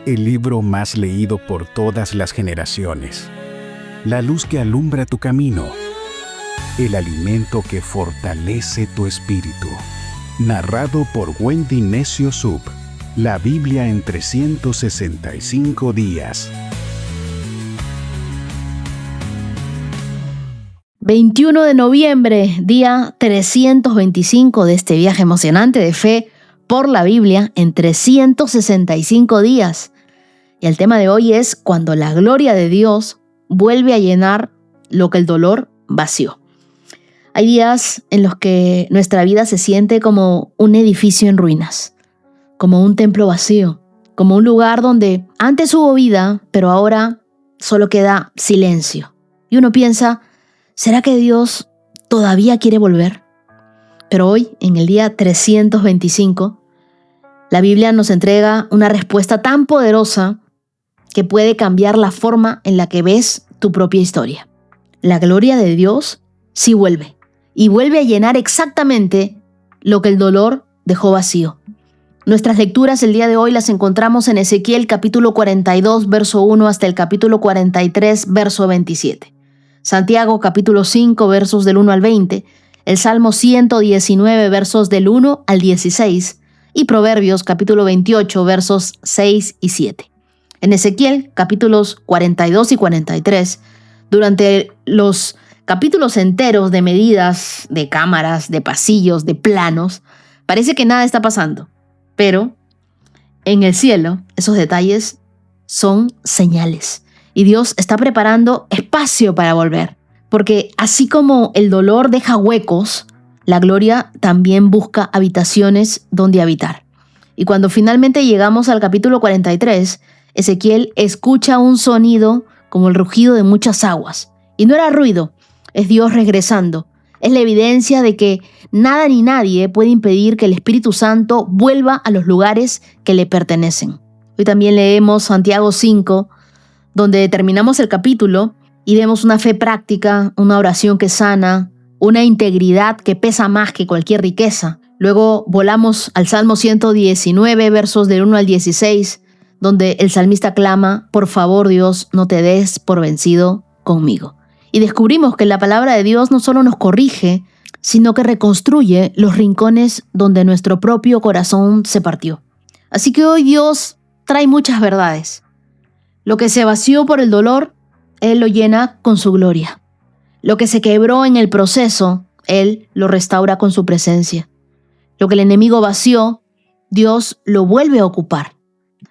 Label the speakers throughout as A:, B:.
A: el libro más leído por todas las generaciones, la luz que alumbra tu camino, el alimento que fortalece tu espíritu. Narrado por Wendy Necio Sub, la Biblia en 365 días.
B: 21 de noviembre, día 325 de este viaje emocionante de fe por la Biblia en 365 días. Y el tema de hoy es cuando la gloria de Dios vuelve a llenar lo que el dolor vació. Hay días en los que nuestra vida se siente como un edificio en ruinas, como un templo vacío, como un lugar donde antes hubo vida, pero ahora solo queda silencio. Y uno piensa, ¿será que Dios todavía quiere volver? Pero hoy, en el día 325, la Biblia nos entrega una respuesta tan poderosa que puede cambiar la forma en la que ves tu propia historia. La gloria de Dios sí vuelve, y vuelve a llenar exactamente lo que el dolor dejó vacío. Nuestras lecturas el día de hoy las encontramos en Ezequiel capítulo 42, verso 1 hasta el capítulo 43, verso 27. Santiago capítulo 5, versos del 1 al 20, el Salmo 119, versos del 1 al 16, y Proverbios capítulo 28, versos 6 y 7. En Ezequiel capítulos 42 y 43, durante los capítulos enteros de medidas, de cámaras, de pasillos, de planos, parece que nada está pasando. Pero en el cielo, esos detalles son señales. Y Dios está preparando espacio para volver. Porque así como el dolor deja huecos, la gloria también busca habitaciones donde habitar. Y cuando finalmente llegamos al capítulo 43, Ezequiel escucha un sonido como el rugido de muchas aguas. Y no era ruido, es Dios regresando. Es la evidencia de que nada ni nadie puede impedir que el Espíritu Santo vuelva a los lugares que le pertenecen. Hoy también leemos Santiago 5, donde terminamos el capítulo y vemos una fe práctica, una oración que sana, una integridad que pesa más que cualquier riqueza. Luego volamos al Salmo 119, versos del 1 al 16, donde el salmista clama, por favor Dios, no te des por vencido conmigo. Y descubrimos que la palabra de Dios no solo nos corrige, sino que reconstruye los rincones donde nuestro propio corazón se partió. Así que hoy Dios trae muchas verdades. Lo que se vació por el dolor, Él lo llena con su gloria. Lo que se quebró en el proceso, Él lo restaura con su presencia. Lo que el enemigo vació, Dios lo vuelve a ocupar.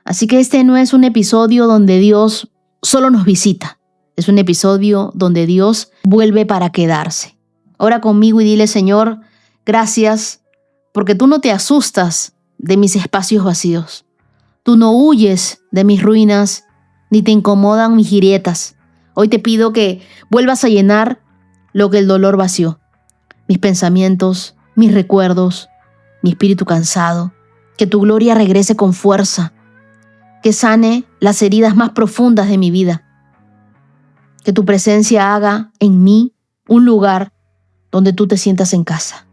B: Así que este no es un episodio donde Dios solo nos visita. Es un episodio donde Dios vuelve para quedarse. Ora conmigo y dile, Señor, gracias porque tú no te asustas de mis espacios vacíos. Tú no huyes de mis ruinas, ni te incomodan mis grietas. Hoy te pido que vuelvas a llenar lo que el dolor vació. Mis pensamientos, mis recuerdos, mi espíritu cansado. Que tu gloria regrese con fuerza. Que sane las heridas más profundas de mi vida. Que tu presencia haga en mí un lugar donde tú te sientas en casa.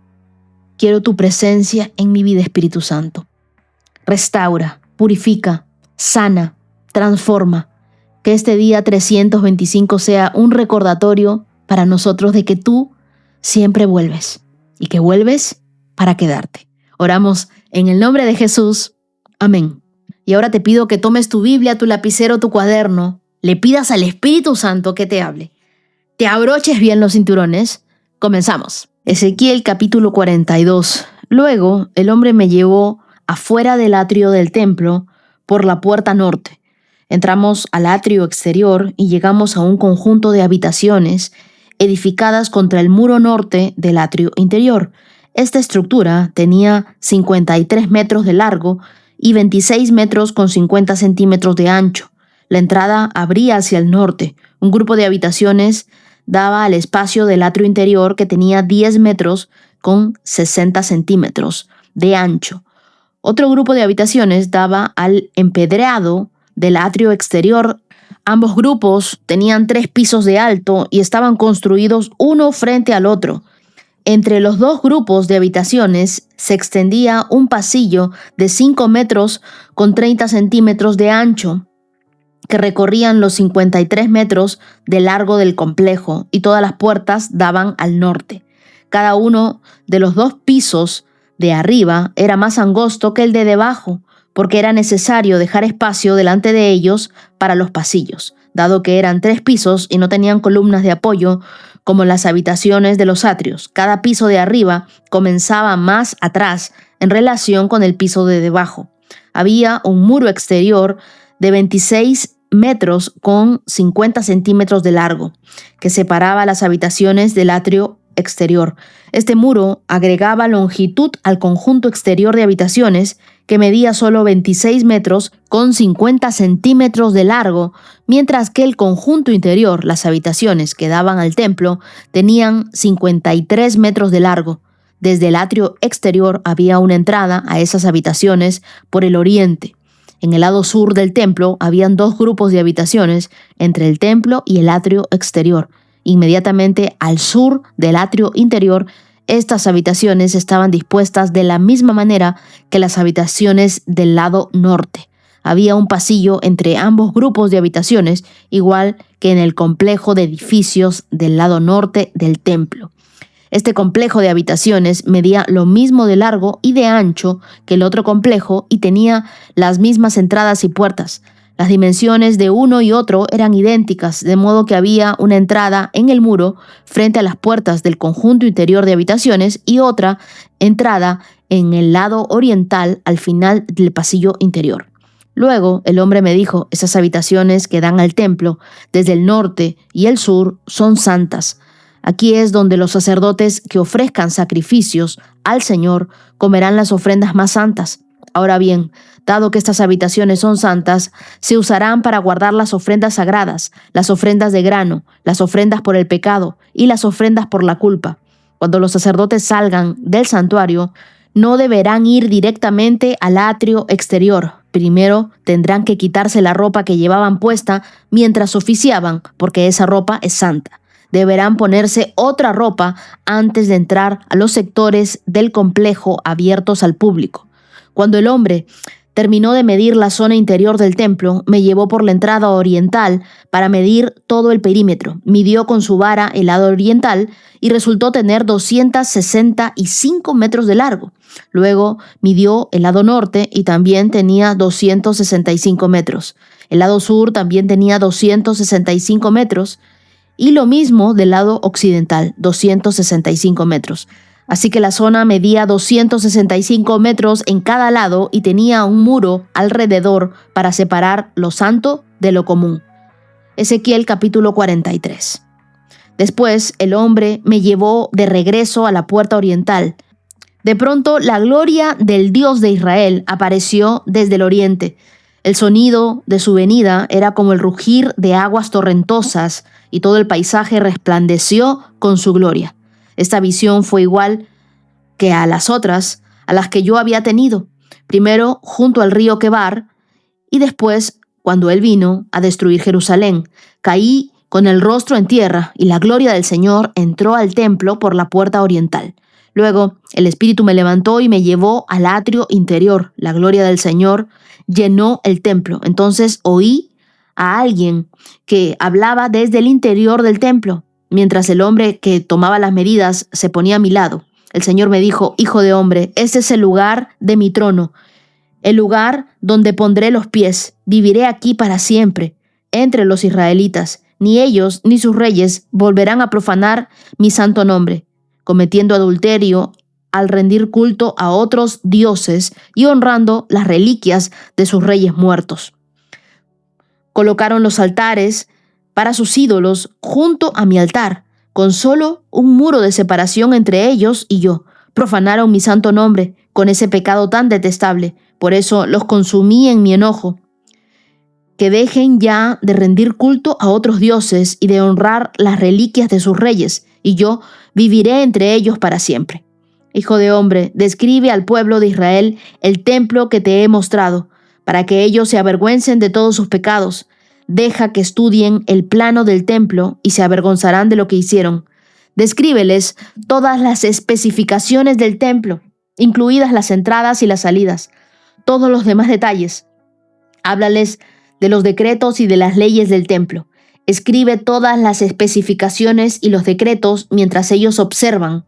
B: Quiero tu presencia en mi vida, Espíritu Santo. Restaura, purifica, sana, transforma. Que este día 325 sea un recordatorio para nosotros de que tú siempre vuelves y que vuelves para quedarte. Oramos en el nombre de Jesús. Amén. Y ahora te pido que tomes tu Biblia, tu lapicero, tu cuaderno, le pidas al Espíritu Santo que te hable. Te abroches bien los cinturones. Comenzamos. Ezequiel capítulo 42. Luego el hombre me llevó afuera del atrio del templo por la puerta norte. Entramos al atrio exterior y llegamos a un conjunto de habitaciones edificadas contra el muro norte del atrio interior. Esta estructura tenía 53 metros de largo y 26 metros con 50 centímetros de ancho. La entrada abría hacia el norte. Un grupo de habitaciones daba al espacio del atrio interior que tenía 10 metros con 60 centímetros de ancho. Otro grupo de habitaciones daba al empedrado del atrio exterior. Ambos grupos tenían 3 pisos de alto y estaban construidos uno frente al otro. Entre los dos grupos de habitaciones se extendía un pasillo de 5 metros con 30 centímetros de ancho, que recorrían los 53 metros de largo del complejo, y todas las puertas daban al norte. Cada uno de los dos pisos de arriba era más angosto que el de debajo, porque era necesario dejar espacio delante de ellos para los pasillos, dado que eran 3 pisos y no tenían columnas de apoyo como las habitaciones de los atrios. Cada piso de arriba comenzaba más atrás en relación con el piso de debajo. Había un muro exterior de 26 metros con 50 centímetros de largo, que separaba las habitaciones del atrio exterior. Este muro agregaba longitud al conjunto exterior de habitaciones, que medía solo 26 metros con 50 centímetros de largo, mientras que el conjunto interior, las habitaciones que daban al templo, tenían 53 metros de largo. Desde el atrio exterior había una entrada a esas habitaciones por el oriente. En el lado sur del templo habían 2 grupos de habitaciones entre el templo y el atrio exterior. Inmediatamente al sur del atrio interior, estas habitaciones estaban dispuestas de la misma manera que las habitaciones del lado norte. Había un pasillo entre ambos grupos de habitaciones, igual que en el complejo de edificios del lado norte del templo. Este complejo de habitaciones medía lo mismo de largo y de ancho que el otro complejo y tenía las mismas entradas y puertas. Las dimensiones de uno y otro eran idénticas, de modo que había una entrada en el muro frente a las puertas del conjunto interior de habitaciones y otra entrada en el lado oriental al final del pasillo interior. Luego el hombre me dijo: esas habitaciones que dan al templo desde el norte y el sur son santas. Aquí es donde los sacerdotes que ofrezcan sacrificios al Señor comerán las ofrendas más santas. Ahora bien, dado que estas habitaciones son santas, se usarán para guardar las ofrendas sagradas, las ofrendas de grano, las ofrendas por el pecado y las ofrendas por la culpa. Cuando los sacerdotes salgan del santuario, no deberán ir directamente al atrio exterior. Primero tendrán que quitarse la ropa que llevaban puesta mientras oficiaban, porque esa ropa es santa. Deberán ponerse otra ropa antes de entrar a los sectores del complejo abiertos al público. Cuando el hombre terminó de medir la zona interior del templo, me llevó por la entrada oriental para medir todo el perímetro. Midió con su vara el lado oriental y resultó tener 265 metros de largo. Luego midió el lado norte y también tenía 265 metros. El lado sur también tenía 265 metros y lo mismo del lado occidental, 265 metros. Así que la zona medía 265 metros en cada lado y tenía un muro alrededor para separar lo santo de lo común. Ezequiel capítulo 43. Después el hombre me llevó de regreso a la puerta oriental. De pronto la gloria del Dios de Israel apareció desde el oriente. El sonido de su venida era como el rugir de aguas torrentosas y todo el paisaje resplandeció con su gloria. Esta visión fue igual que a las otras, a las que yo había tenido, primero junto al río Quebar y después cuando él vino a destruir Jerusalén. Caí con el rostro en tierra y la gloria del Señor entró al templo por la puerta oriental. Luego el Espíritu me levantó y me llevó al atrio interior. La gloria del Señor llenó el templo. Entonces oí a alguien que hablaba desde el interior del templo, mientras el hombre que tomaba las medidas se ponía a mi lado. El Señor me dijo: hijo de hombre, este es el lugar de mi trono, el lugar donde pondré los pies. Viviré aquí para siempre, entre los israelitas. Ni ellos ni sus reyes volverán a profanar mi santo nombre, cometiendo adulterio al rendir culto a otros dioses y honrando las reliquias de sus reyes muertos. Colocaron los altares para sus ídolos junto a mi altar, con solo un muro de separación entre ellos y yo. Profanaron mi santo nombre con ese pecado tan detestable. Por eso los consumí en mi enojo. Que dejen ya de rendir culto a otros dioses y de honrar las reliquias de sus reyes, y yo viviré entre ellos para siempre. Hijo de hombre, describe al pueblo de Israel el templo que te he mostrado, para que ellos se avergüencen de todos sus pecados. Deja que estudien el plano del templo y se avergonzarán de lo que hicieron. Descríbeles todas las especificaciones del templo, incluidas las entradas y las salidas, todos los demás detalles. Háblales de los decretos y de las leyes del templo. Escribe todas las especificaciones y los decretos mientras ellos observan,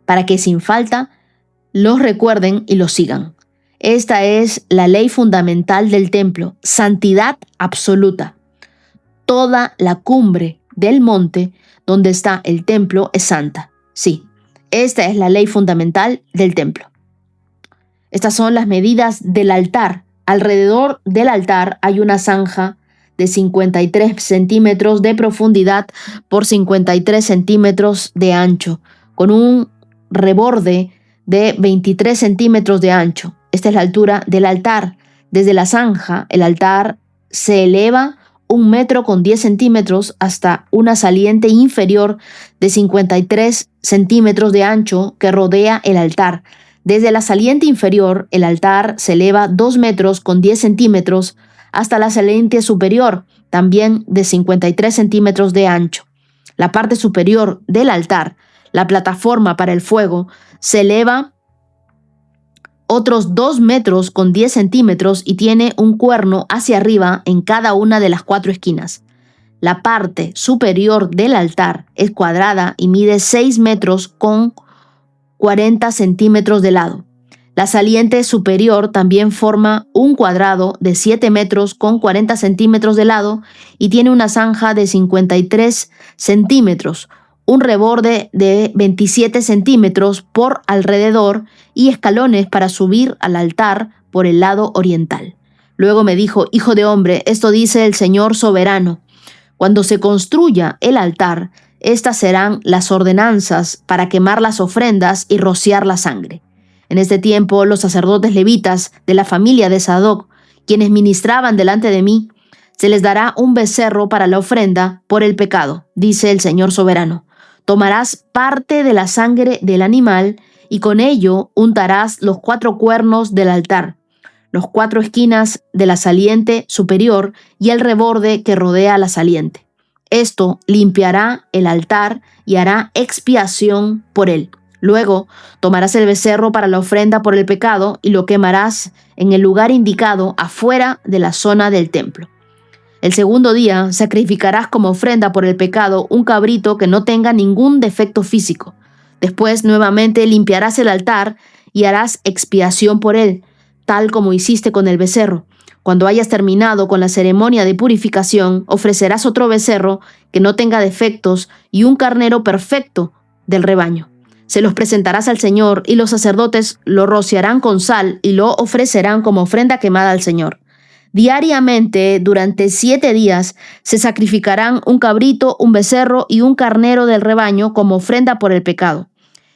B: para que sin falta los recuerden y los sigan. Esta es la ley fundamental del templo, santidad absoluta. Toda la cumbre del monte donde está el templo es santa. Sí, esta es la ley fundamental del templo. Estas son las medidas del altar. Alrededor del altar hay una zanja de 53 centímetros de profundidad por 53 centímetros de ancho, con un reborde de 23 centímetros de ancho. Esta es la altura del altar. Desde la zanja, el altar se eleva 1 metro con 10 centímetros hasta una saliente inferior de 53 centímetros de ancho que rodea el altar. Desde la saliente inferior, el altar se eleva 2 metros con 10 centímetros hasta la saliente superior, también de 53 centímetros de ancho. La parte superior del altar, la plataforma para el fuego, se eleva otros 2 metros con 10 centímetros y tiene un cuerno hacia arriba en cada una de las 4 esquinas. La parte superior del altar es cuadrada y mide 6 metros con 40 centímetros de lado. La saliente superior también forma un cuadrado de 7 metros con 40 centímetros de lado y tiene una zanja de 53 centímetros, un reborde de 27 centímetros por alrededor y escalones para subir al altar por el lado oriental. Luego me dijo: hijo de hombre, esto dice el Señor soberano. Cuando se construya el altar, estas serán las ordenanzas para quemar las ofrendas y rociar la sangre. En este tiempo, los sacerdotes levitas de la familia de Sadoc, quienes ministraban delante de mí, se les dará un becerro para la ofrenda por el pecado, dice el Señor soberano. Tomarás parte de la sangre del animal y con ello untarás los 4 cuernos del altar, los 4 esquinas de la saliente superior y el reborde que rodea la saliente. Esto limpiará el altar y hará expiación por él. Luego tomarás el becerro para la ofrenda por el pecado y lo quemarás en el lugar indicado afuera de la zona del templo. El segundo día sacrificarás como ofrenda por el pecado un cabrito que no tenga ningún defecto físico. Después nuevamente limpiarás el altar y harás expiación por él, tal como hiciste con el becerro. Cuando hayas terminado con la ceremonia de purificación, ofrecerás otro becerro que no tenga defectos y un carnero perfecto del rebaño. Se los presentarás al Señor y los sacerdotes lo rociarán con sal y lo ofrecerán como ofrenda quemada al Señor. Diariamente, durante 7 días, se sacrificarán un cabrito, un becerro y un carnero del rebaño como ofrenda por el pecado.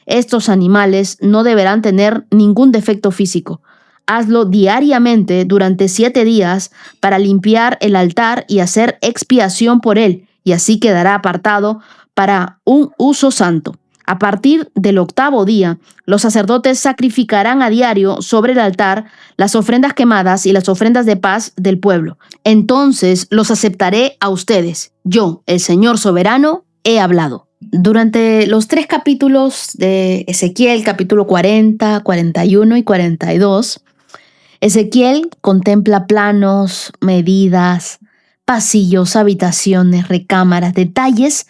B: Estos animales no deberán tener ningún defecto físico. Hazlo diariamente durante 7 días para limpiar el altar y hacer expiación por él, y así quedará apartado para un uso santo. A partir del 8º día, los sacerdotes sacrificarán a diario sobre el altar las ofrendas quemadas y las ofrendas de paz del pueblo. Entonces los aceptaré a ustedes. Yo, el Señor soberano, he hablado. Durante los 3 capítulos de Ezequiel, capítulo 40, 41 y 42, Ezequiel contempla planos, medidas, pasillos, habitaciones, recámaras, detalles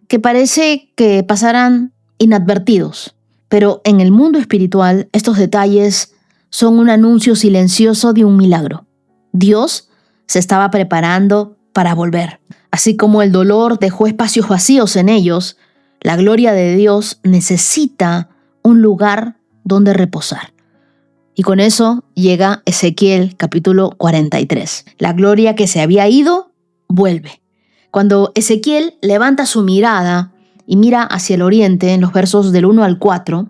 B: que parece que pasarán inadvertidos. Pero en el mundo espiritual, estos detalles son un anuncio silencioso de un milagro. Dios se estaba preparando para volver. Así como el dolor dejó espacios vacíos en ellos, la gloria de Dios necesita un lugar donde reposar. Y con eso llega Ezequiel capítulo 43. La gloria que se había ido, vuelve. Cuando Ezequiel levanta su mirada y mira hacia el oriente en los versos del 1 al 4,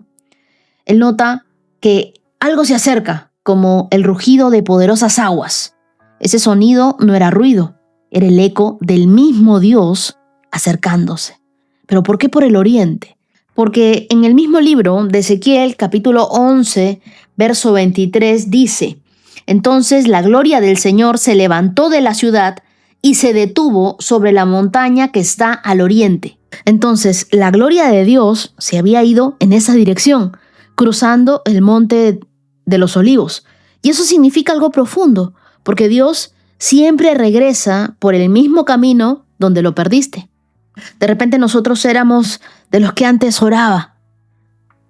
B: él nota que algo se acerca, como el rugido de poderosas aguas. Ese sonido no era ruido, era el eco del mismo Dios acercándose. ¿Pero por qué por el oriente? Porque en el mismo libro de Ezequiel, capítulo 11, verso 23, dice: Entonces la gloria del Señor se levantó de la ciudad y se detuvo sobre la montaña que está al oriente. Entonces, la gloria de Dios se había ido en esa dirección, cruzando el monte de los Olivos. Y eso significa algo profundo, porque Dios siempre regresa por el mismo camino donde lo perdiste. De repente nosotros éramos de los que antes oraba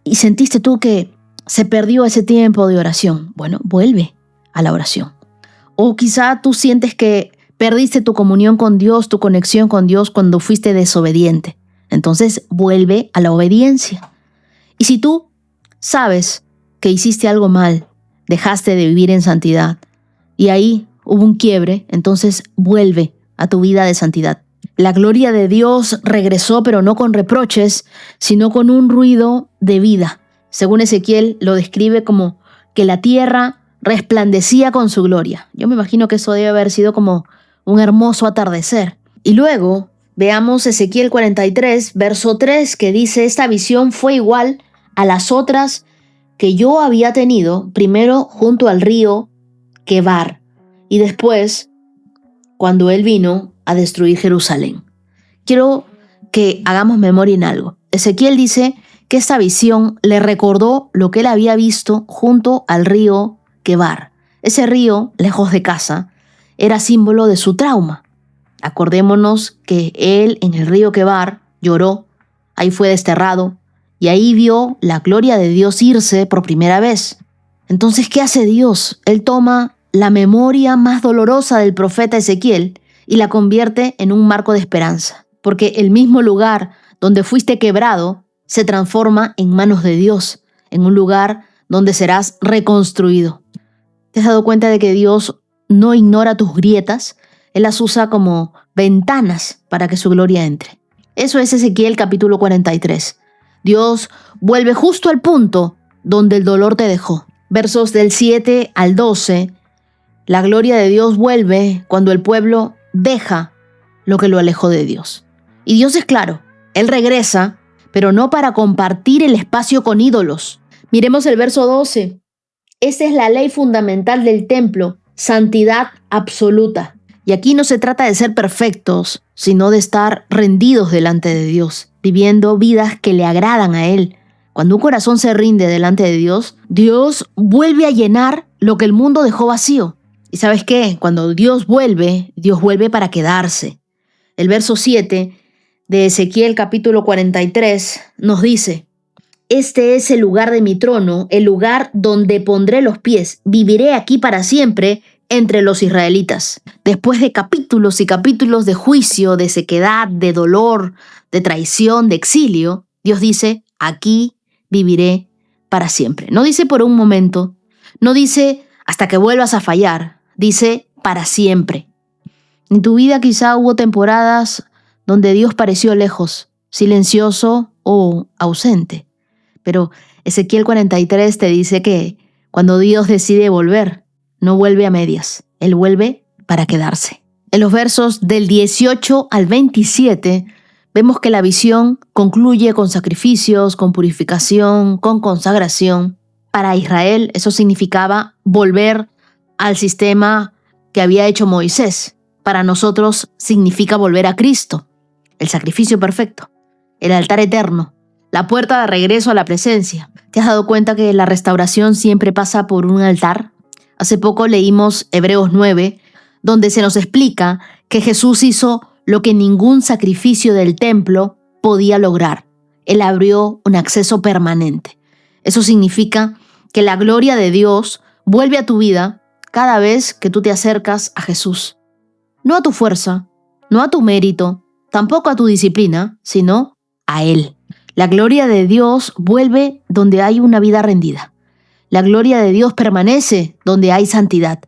B: y sentiste tú que se perdió ese tiempo de oración. Bueno, vuelve a la oración. O quizá tú sientes que perdiste tu comunión con Dios, tu conexión con Dios cuando fuiste desobediente. Entonces vuelve a la obediencia. Y si tú sabes que hiciste algo mal, dejaste de vivir en santidad y ahí hubo un quiebre, entonces vuelve a tu vida de santidad. La gloria de Dios regresó, pero no con reproches, sino con un ruido de vida. Según Ezequiel, lo describe como que la tierra resplandecía con su gloria. Yo me imagino que eso debe haber sido como un hermoso atardecer. Y luego veamos Ezequiel 43, verso 3, que dice: esta visión fue igual a las otras que yo había tenido, primero junto al río Quebar, y después cuando él vino a destruir Jerusalén. Quiero que hagamos memoria en algo. Ezequiel dice que esta visión le recordó lo que él había visto junto al río Quebar. Ese río, lejos de casa, era símbolo de su trauma. Acordémonos que él en el río Quebar lloró, ahí fue desterrado, y ahí vio la gloria de Dios irse por primera vez. Entonces, ¿qué hace Dios? Él toma la memoria más dolorosa del profeta Ezequiel y la convierte en un marco de esperanza, porque el mismo lugar donde fuiste quebrado se transforma en manos de Dios, en un lugar donde serás reconstruido. ¿Te has dado cuenta de que Dios no ignora tus grietas? Él las usa como ventanas para que su gloria entre. Eso es Ezequiel capítulo 43. Dios vuelve justo al punto donde el dolor te dejó. Versos del 7 al 12, la gloria de Dios vuelve cuando el pueblo deja lo que lo alejó de Dios. Y Dios es claro, Él regresa, pero no para compartir el espacio con ídolos. Miremos el verso 12. Esta es la ley fundamental del templo, santidad absoluta. Y aquí no se trata de ser perfectos, sino de estar rendidos delante de Dios, viviendo vidas que le agradan a Él. Cuando un corazón se rinde delante de Dios, Dios vuelve a llenar lo que el mundo dejó vacío. ¿Y sabes qué? Cuando Dios vuelve para quedarse. El verso 7 de Ezequiel capítulo 43 nos dice: este es el lugar de mi trono, el lugar donde pondré los pies. Viviré aquí para siempre entre los israelitas. Después de capítulos y capítulos de juicio, de sequedad, de dolor, de traición, de exilio, Dios dice: aquí viviré para siempre. No dice por un momento, no dice hasta que vuelvas a fallar, dice para siempre. En tu vida quizá hubo temporadas donde Dios pareció lejos, silencioso o ausente. Pero Ezequiel 43 te dice que cuando Dios decide volver, no vuelve a medias, Él vuelve para quedarse. En los versos del 18 al 27 vemos que la visión concluye con sacrificios, con purificación, con consagración. Para Israel eso significaba volver al sistema que había hecho Moisés. Para nosotros significa volver a Cristo, el sacrificio perfecto, el altar eterno, la puerta de regreso a la presencia. ¿Te has dado cuenta que la restauración siempre pasa por un altar? Hace poco leímos Hebreos 9, donde se nos explica que Jesús hizo lo que ningún sacrificio del templo podía lograr. Él abrió un acceso permanente. Eso significa que la gloria de Dios vuelve a tu vida cada vez que tú te acercas a Jesús. No a tu fuerza, no a tu mérito, tampoco a tu disciplina, sino a Él. La gloria de Dios vuelve donde hay una vida rendida. La gloria de Dios permanece donde hay santidad.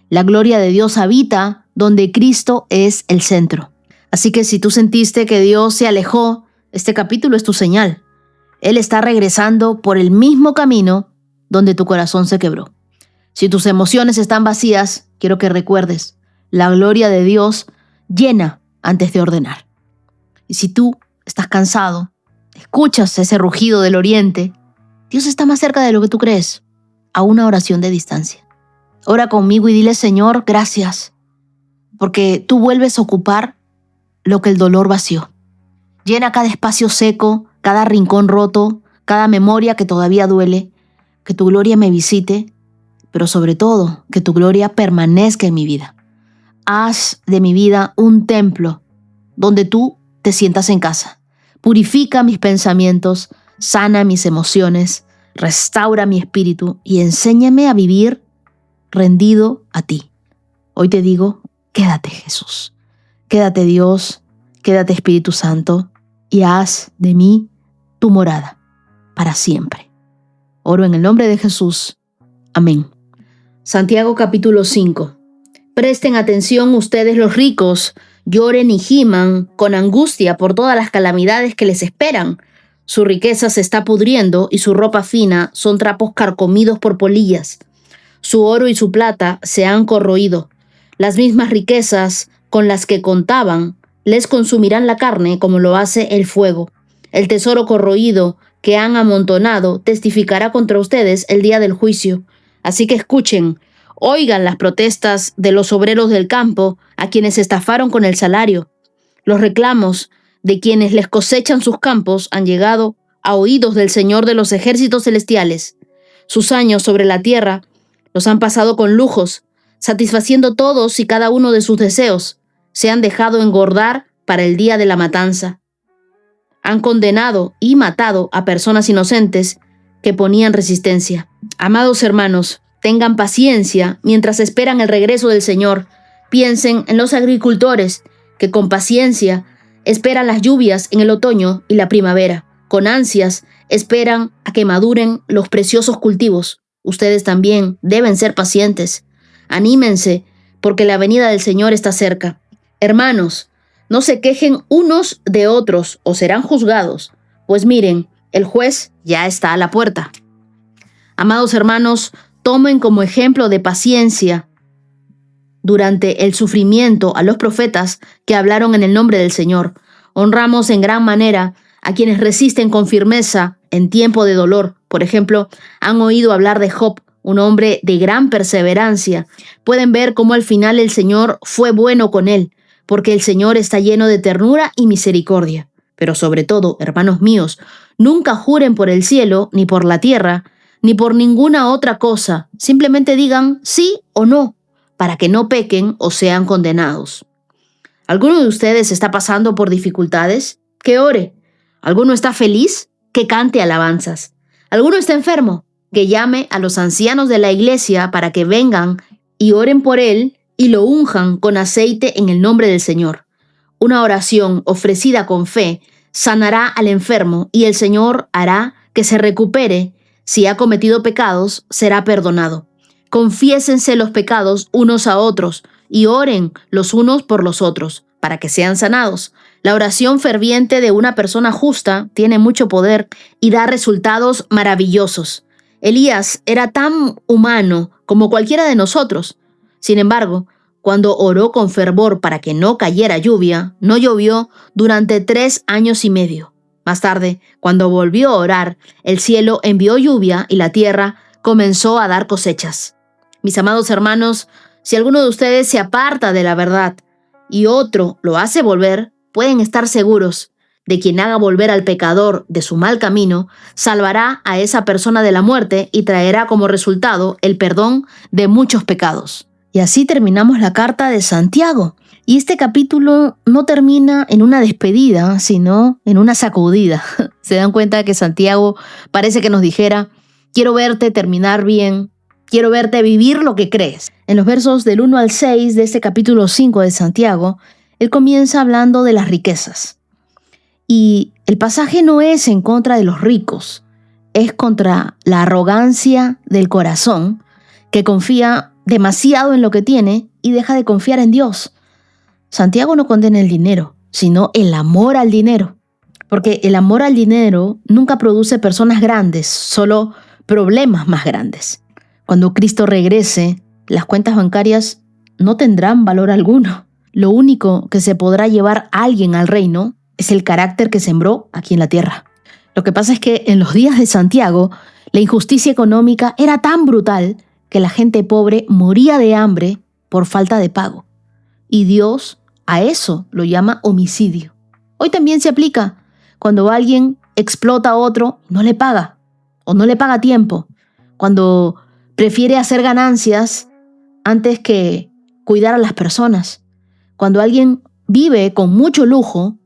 B: La gloria de Dios habita donde Cristo es el centro. Así que si tú sentiste que Dios se alejó, este capítulo es tu señal. Él está regresando por el mismo camino donde tu corazón se quebró. Si tus emociones están vacías, quiero que recuerdes, la gloria de Dios llena antes de ordenar. Y si tú estás cansado, escuchas ese rugido del oriente, Dios está más cerca de lo que tú crees, a una oración de distancia. Ora conmigo y dile: Señor, gracias. porque tú vuelves a ocupar lo que el dolor vació. Llena cada espacio seco, cada rincón roto, cada memoria que todavía duele. Que tu gloria me visite, pero sobre todo, que tu gloria permanezca en mi vida. Haz de mi vida un templo donde tú te sientas en casa. Purifica mis pensamientos, sana mis emociones, restaura mi espíritu y enséñame a vivir rendido a ti. Hoy te digo, quédate Jesús, quédate Dios, quédate Espíritu Santo y haz de mí tu morada para siempre. Oro en el nombre de Jesús. Amén. Santiago capítulo 5. Presten atención ustedes los ricos, lloren y giman con angustia por todas las calamidades que les esperan. Su riqueza se está pudriendo y su ropa fina son trapos carcomidos por polillas. Su oro y su plata se han corroído. Las mismas riquezas con las que contaban les consumirán la carne como lo hace el fuego. El tesoro corroído que han amontonado testificará contra ustedes el día del juicio. Así que escuchen, oigan las protestas de los obreros del campo a quienes estafaron con el salario. Los reclamos de quienes les cosechan sus campos han llegado a oídos del Señor de los ejércitos celestiales. Sus años sobre la tierra los han pasado con lujos, satisfaciendo todos y cada uno de sus deseos. Se han dejado engordar para el día de la matanza. Han condenado y matado a personas inocentes que ponían resistencia. Amados hermanos, tengan paciencia mientras esperan el regreso del Señor. Piensen en los agricultores que con paciencia esperan las lluvias en el otoño y la primavera. Con ansias esperan a que maduren los preciosos cultivos. Ustedes también deben ser pacientes. Anímense, porque la venida del Señor está cerca. Hermanos, no se quejen unos de otros o serán juzgados, pues miren, el juez ya está a la puerta. Amados hermanos, tomen como ejemplo de paciencia durante el sufrimiento a los profetas que hablaron en el nombre del Señor. Honramos en gran manera a quienes resisten con firmeza en tiempo de dolor. Por ejemplo, han oído hablar de Job, un hombre de gran perseverancia. Pueden ver cómo al final el Señor fue bueno con él, porque el Señor está lleno de ternura y misericordia. Pero sobre todo, hermanos míos, nunca juren por el cielo, ni por la tierra, ni por ninguna otra cosa. Simplemente digan sí o no, para que no pequen o sean condenados. ¿Alguno de ustedes está pasando por dificultades? Que ore. ¿Alguno está feliz? Que cante alabanzas. ¿Alguno está enfermo? Que llame a los ancianos de la iglesia para que vengan y oren por él y lo unjan con aceite en el nombre del Señor. Una oración ofrecida con fe sanará al enfermo y el Señor hará que se recupere. Si ha cometido pecados, será perdonado. Confiésense los pecados unos a otros y oren los unos por los otros para que sean sanados. La oración ferviente de una persona justa tiene mucho poder y da resultados maravillosos. Elías era tan humano como cualquiera de nosotros. Sin embargo, cuando oró con fervor para que no cayera lluvia, no llovió durante 3 años y medio. Más tarde, cuando volvió a orar, el cielo envió lluvia y la tierra comenzó a dar cosechas. Mis amados hermanos, si alguno de ustedes se aparta de la verdad y otro lo hace volver, pueden estar seguros de quien haga volver al pecador de su mal camino, salvará a esa persona de la muerte y traerá como resultado el perdón de muchos pecados. Y así terminamos la carta de Santiago. Y este capítulo no termina en una despedida, sino en una sacudida. Se dan cuenta que Santiago parece que nos dijera, quiero verte terminar bien, quiero verte vivir lo que crees. En los versos del 1 al 6 de este capítulo 5 de Santiago, él comienza hablando de las riquezas. Y el pasaje no es en contra de los ricos, es contra la arrogancia del corazón que confía demasiado en lo que tiene y deja de confiar en Dios. Santiago no condena el dinero, sino el amor al dinero, porque el amor al dinero nunca produce personas grandes, solo problemas más grandes. Cuando Cristo regrese, las cuentas bancarias no tendrán valor alguno. Lo único que se podrá llevar a alguien al reino es el carácter que sembró aquí en la tierra. Lo que pasa es que en los días de Santiago, la injusticia económica era tan brutal que la gente pobre moría de hambre por falta de pago. y Dios a eso lo llama homicidio. Hoy también se aplica cuando alguien explota a otro y no le paga o no le paga a tiempo, cuando prefiere hacer ganancias antes que cuidar a las personas, cuando alguien vive con mucho lujo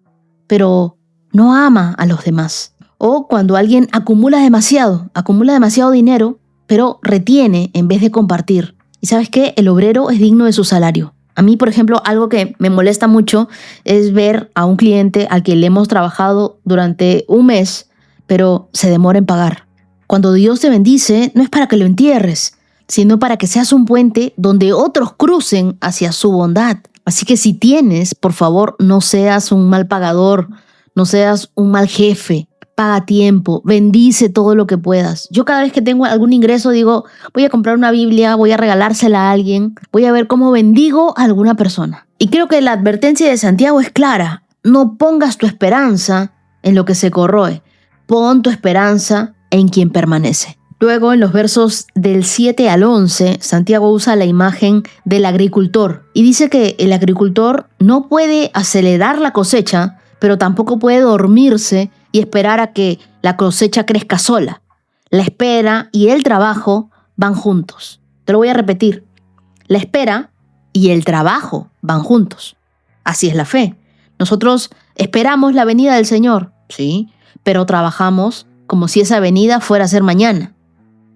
B: pero no ama a los demás, o cuando alguien acumula demasiado dinero pero retiene en vez de compartir. ¿Y sabes qué? El obrero es digno de su salario. A mí, por ejemplo, algo que me molesta mucho es ver a un cliente al que le hemos trabajado durante un mes, pero se demora en pagar. Cuando Dios te bendice, no es para que lo entierres, sino para que seas un puente donde otros crucen hacia su bondad. Así que si tienes, por favor, no seas un mal pagador, no seas un mal jefe. Paga a tiempo, bendice todo lo que puedas. Yo cada vez que tengo algún ingreso digo, voy a comprar una Biblia, voy a regalársela a alguien, voy a ver cómo bendigo a alguna persona. Y creo que la advertencia de Santiago es clara. No pongas tu esperanza en lo que se corroe. Pon tu esperanza en quien permanece. Luego, en los versos del 7 al 11, Santiago usa la imagen del agricultor y dice que el agricultor no puede acelerar la cosecha, pero tampoco puede dormirse y esperar a que la cosecha crezca sola. La espera y el trabajo van juntos. Te lo voy a repetir. La espera y el trabajo van juntos. Así es la fe. Nosotros esperamos la venida del Señor, sí, pero trabajamos como si esa venida fuera a ser mañana.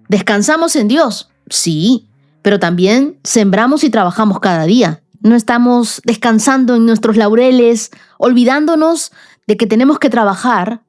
B: ¿Descansamos en Dios? Sí, pero también sembramos y trabajamos cada día. No estamos descansando en nuestros laureles, olvidándonos de que tenemos que trabajar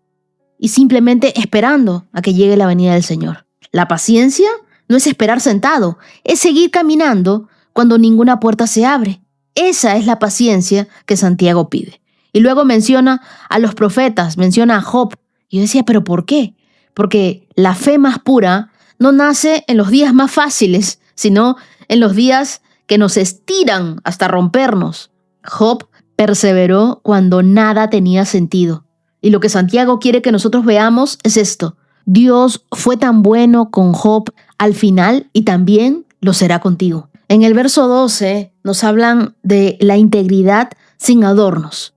B: y simplemente esperando a que llegue la venida del Señor. La paciencia no es esperar sentado, es seguir caminando cuando ninguna puerta se abre. Esa es la paciencia que Santiago pide. Y luego menciona a los profetas, menciona a Job. Y yo decía, ¿pero por qué? Porque la fe más pura no nace en los días más fáciles, sino en los días que nos estiran hasta rompernos. Job perseveró cuando nada tenía sentido. Y lo que Santiago quiere que nosotros veamos es esto. Dios fue tan bueno con Job al final y también lo será contigo. En el verso 12 nos hablan de la integridad sin adornos.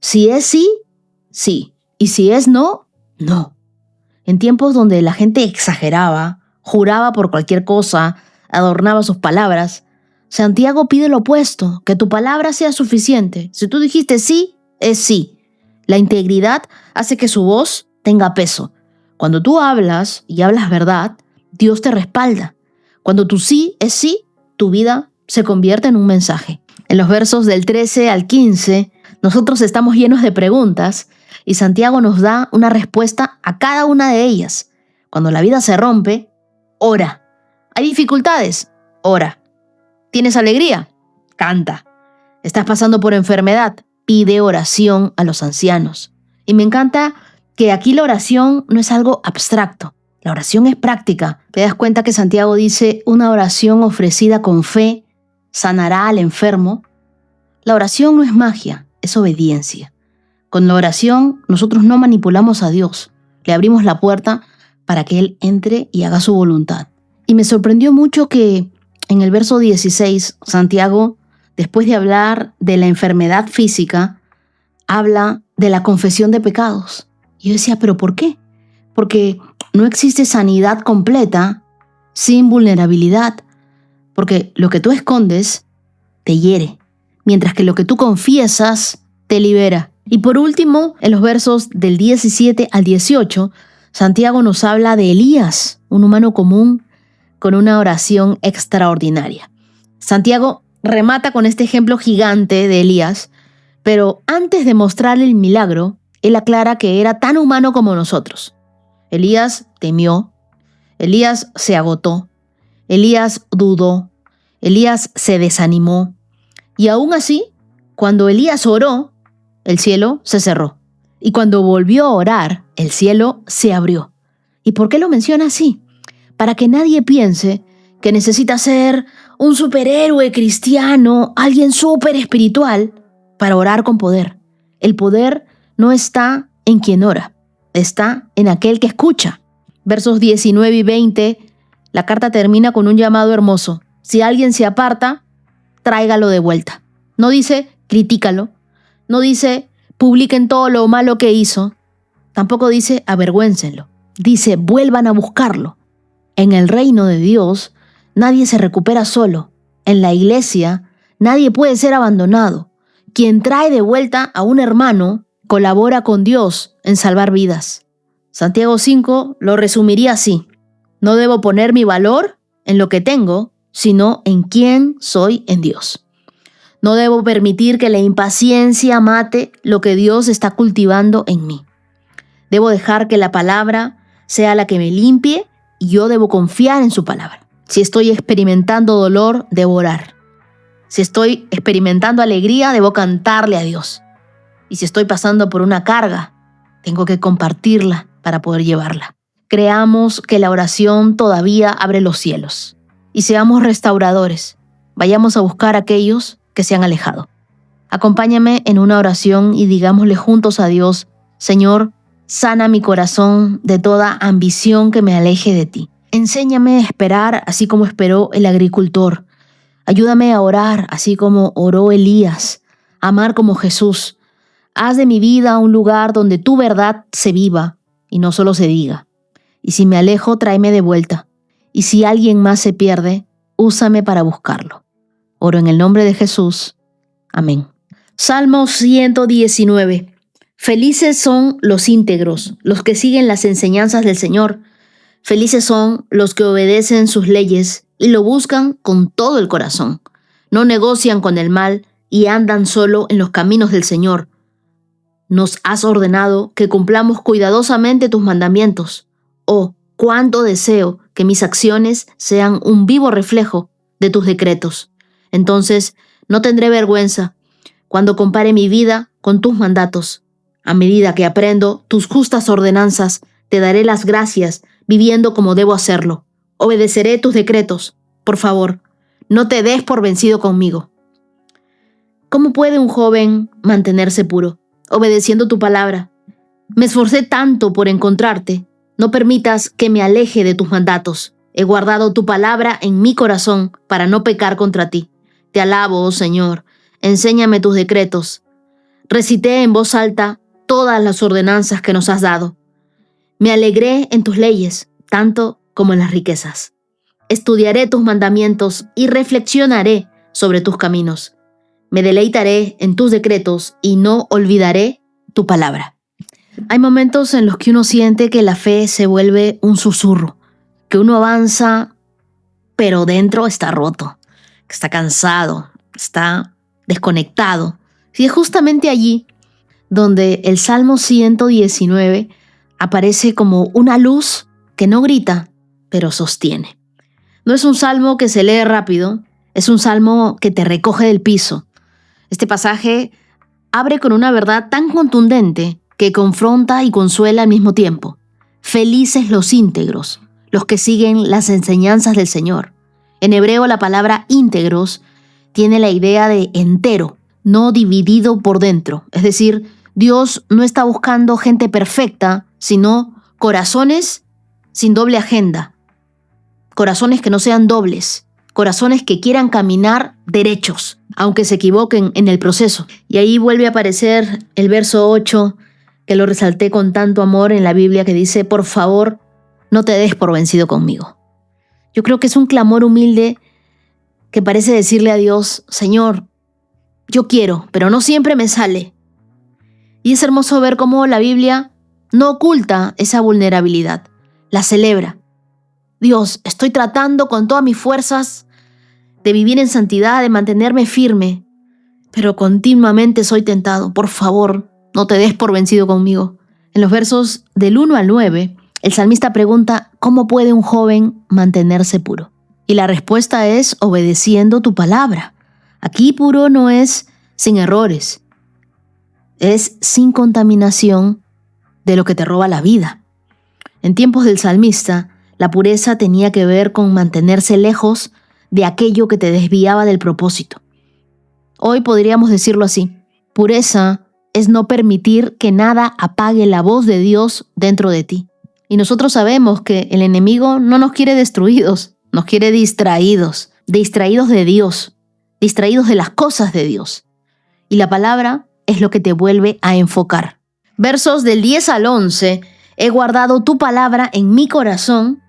B: Si es sí, sí. Y si es no, no. En tiempos donde la gente exageraba, juraba por cualquier cosa, adornaba sus palabras, Santiago pide lo opuesto, que tu palabra sea suficiente. Si tú dijiste sí, es sí. La integridad hace que su voz tenga peso. Cuando tú hablas y hablas verdad, Dios te respalda. Cuando tu sí es sí, tu vida se convierte en un mensaje. En los versos del 13 al 15, nosotros estamos llenos de preguntas y Santiago nos da una respuesta a cada una de ellas. Cuando la vida se rompe, ora. ¿Hay dificultades? Ora. ¿Tienes alegría? Canta. ¿Estás pasando por enfermedad? Pide oración a los ancianos. Y me encanta que aquí la oración no es algo abstracto. La oración es práctica. Te das cuenta que Santiago dice, una oración ofrecida con fe sanará al enfermo. La oración no es magia, es obediencia. Con la oración nosotros no manipulamos a Dios. Le abrimos la puerta para que Él entre y haga su voluntad. Y me sorprendió mucho que en el verso 16, Santiago, después de hablar de la enfermedad física, habla de la confesión de pecados. Y yo decía, ¿pero por qué? Porque no existe sanidad completa sin vulnerabilidad. Porque lo que tú escondes te hiere, mientras que lo que tú confiesas te libera. Y por último, en los versos del 17 al 18, Santiago nos habla de Elías, un humano común con una oración extraordinaria. Santiago remata con este ejemplo gigante de Elías, pero antes de mostrarle el milagro, él aclara que era tan humano como nosotros. Elías temió, Elías se agotó, Elías dudó, Elías se desanimó. Y aún así, cuando Elías oró, el cielo se cerró. Y cuando volvió a orar, el cielo se abrió. ¿Y por qué lo menciona así? Para que nadie piense que necesita ser un superhéroe cristiano, alguien súper espiritual, para orar con poder. El poder no está en quien ora, está en aquel que escucha. Versos 19 y 20, la carta termina con un llamado hermoso. Si alguien se aparta, tráigalo de vuelta. No dice critícalo, no dice publiquen todo lo malo que hizo, tampoco dice avergüéncenlo, dice vuelvan a buscarlo. En el reino de Dios nadie se recupera solo, en la iglesia nadie puede ser abandonado. Quien trae de vuelta a un hermano colabora con Dios en salvar vidas. Santiago 5 lo resumiría así: no debo poner mi valor en lo que tengo, sino en quién soy en Dios. No debo permitir que la impaciencia mate lo que Dios está cultivando en mí. Debo dejar que la palabra sea la que me limpie y yo debo confiar en su palabra. Si estoy experimentando dolor, debo orar. Si estoy experimentando alegría, debo cantarle a Dios. Y si estoy pasando por una carga, tengo que compartirla para poder llevarla. Creamos que la oración todavía abre los cielos. Y seamos restauradores. Vayamos a buscar a aquellos que se han alejado. Acompáñame en una oración y digámosle juntos a Dios: Señor, sana mi corazón de toda ambición que me aleje de ti. Enséñame a esperar así como esperó el agricultor. Ayúdame a orar así como oró Elías, a amar como Jesús. Haz de mi vida un lugar donde tu verdad se viva y no solo se diga. Y si me alejo, tráeme de vuelta. Y si alguien más se pierde, úsame para buscarlo. Oro en el nombre de Jesús. Amén. Salmo 119. Felices son los íntegros, los que siguen las enseñanzas del Señor. Felices son los que obedecen sus leyes y lo buscan con todo el corazón. No negocian con el mal y andan solo en los caminos del Señor. Nos has ordenado que cumplamos cuidadosamente tus mandamientos. Oh, cuánto deseo que mis acciones sean un vivo reflejo de tus decretos. Entonces no tendré vergüenza cuando compare mi vida con tus mandatos. A medida que aprendo tus justas ordenanzas, te daré las gracias viviendo como debo hacerlo. Obedeceré tus decretos. Por favor, no te des por vencido conmigo. ¿Cómo puede un joven mantenerse puro? Obedeciendo tu palabra. Me esforcé tanto por encontrarte. No permitas que me aleje de tus mandatos. He guardado tu palabra en mi corazón para no pecar contra ti. Te alabo, oh Señor. Enséñame tus decretos. Recité en voz alta todas las ordenanzas que nos has dado. Me alegré en tus leyes, tanto como en las riquezas. Estudiaré tus mandamientos y reflexionaré sobre tus caminos. Me deleitaré en tus decretos y no olvidaré tu palabra. Hay momentos en los que uno siente que la fe se vuelve un susurro, que uno avanza, pero dentro está roto, que está cansado, está desconectado. Y es justamente allí donde el Salmo 119 aparece como una luz que no grita, pero sostiene. No es un salmo que se lee rápido, es un salmo que te recoge del piso. Este pasaje abre con una verdad tan contundente que confronta y consuela al mismo tiempo. Felices los íntegros, los que siguen las enseñanzas del Señor. En hebreo la palabra íntegros tiene la idea de entero, no dividido por dentro. Es decir, Dios no está buscando gente perfecta, sino corazones sin doble agenda. Corazones que no sean dobles, corazones que quieran caminar derechos, aunque se equivoquen en el proceso. Y ahí vuelve a aparecer el verso 8, que lo resalté con tanto amor en la Biblia, que dice: por favor, no te des por vencido conmigo. Yo creo que es un clamor humilde que parece decirle a Dios: Señor, yo quiero, pero no siempre me sale. Y es hermoso ver cómo la Biblia no oculta esa vulnerabilidad, la celebra. Dios, estoy tratando con todas mis fuerzas de vivir en santidad, de mantenerme firme, pero continuamente soy tentado. Por favor, no te des por vencido conmigo. En los versos del 1 al 9, el salmista pregunta: ¿cómo puede un joven mantenerse puro? Y la respuesta es: obedeciendo tu palabra. Aquí puro no es sin errores, es sin contaminación de lo que te roba la vida. En tiempos del salmista, la pureza tenía que ver con mantenerse lejos de aquello que te desviaba del propósito. Hoy podríamos decirlo así: pureza es no permitir que nada apague la voz de Dios dentro de ti. Y nosotros sabemos que el enemigo no nos quiere destruidos, nos quiere distraídos de Dios, distraídos de las cosas de Dios. y la palabra es lo que te vuelve a enfocar. Versos del 10 al 11, he guardado tu palabra en mi corazón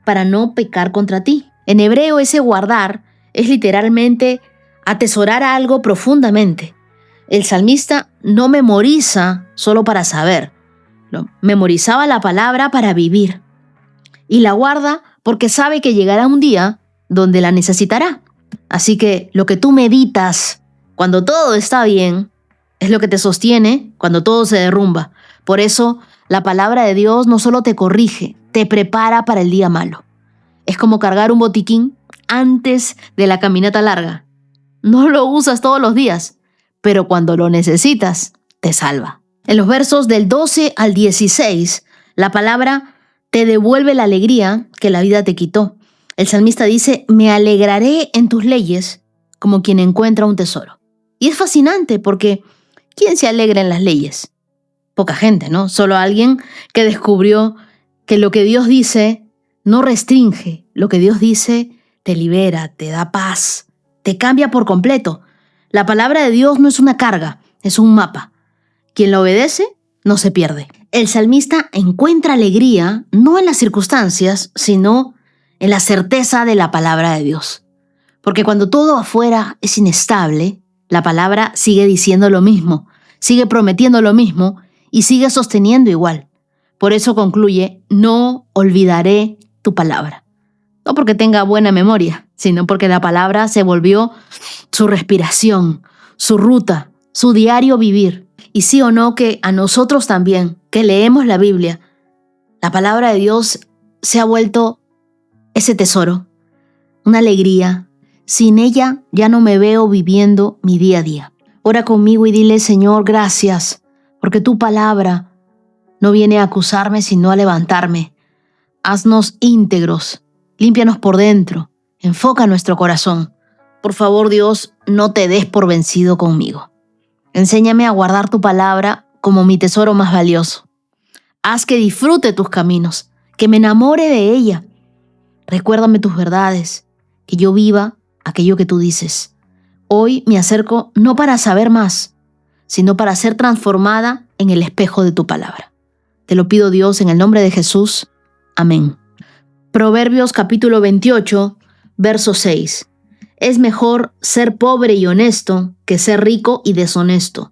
B: para no pecar contra ti. En hebreo ese guardar es literalmente atesorar algo profundamente. El salmista no memoriza solo para saber, no, memorizaba la palabra para vivir y la guarda porque sabe que llegará un día donde la necesitará. Así que lo que tú meditas cuando todo está bien es lo que te sostiene cuando todo se derrumba. Por eso la palabra de Dios no solo te corrige, te prepara para el día malo. Es como cargar un botiquín antes de la caminata larga. No lo usas todos los días, pero cuando lo necesitas, te salva. En los versos del 12 al 16, la palabra te devuelve la alegría que la vida te quitó. El salmista dice, me alegraré en tus leyes como quien encuentra un tesoro. Y es fascinante porque ¿quién se alegra en las leyes? Poca gente, ¿no? Solo alguien que descubrió que lo que Dios dice no restringe. Lo que Dios dice te libera, te da paz, te cambia por completo. La palabra de Dios no es una carga, es un mapa. Quien la obedece no se pierde. El salmista encuentra alegría no en las circunstancias, sino en la certeza de la palabra de Dios. Porque cuando todo afuera es inestable, la palabra sigue diciendo lo mismo, sigue prometiendo lo mismo y sigue sosteniendo igual. Por eso concluye, no olvidaré tu palabra. No porque tenga buena memoria, sino porque la palabra se volvió su respiración, su ruta, su diario vivir. Y sí o no que a nosotros también, que leemos la Biblia, la palabra de Dios se ha vuelto ese tesoro, una alegría. Sin ella ya no me veo viviendo mi día a día. Ora conmigo y dile, Señor, gracias, porque tu palabra no viene a acusarme, sino a levantarme. Haznos íntegros, límpianos por dentro, enfoca nuestro corazón. Por favor, Dios, no te des por vencido conmigo. Enséñame a guardar tu palabra como mi tesoro más valioso. Haz que disfrute tus caminos, que me enamore de ella. Recuérdame tus verdades, que yo viva aquello que tú dices. Hoy me acerco no para saber más, sino para ser transformada en el espejo de tu palabra. Te lo pido, Dios, en el nombre de Jesús. Amén. Proverbios capítulo 28, verso 6. Es mejor ser pobre y honesto que ser rico y deshonesto.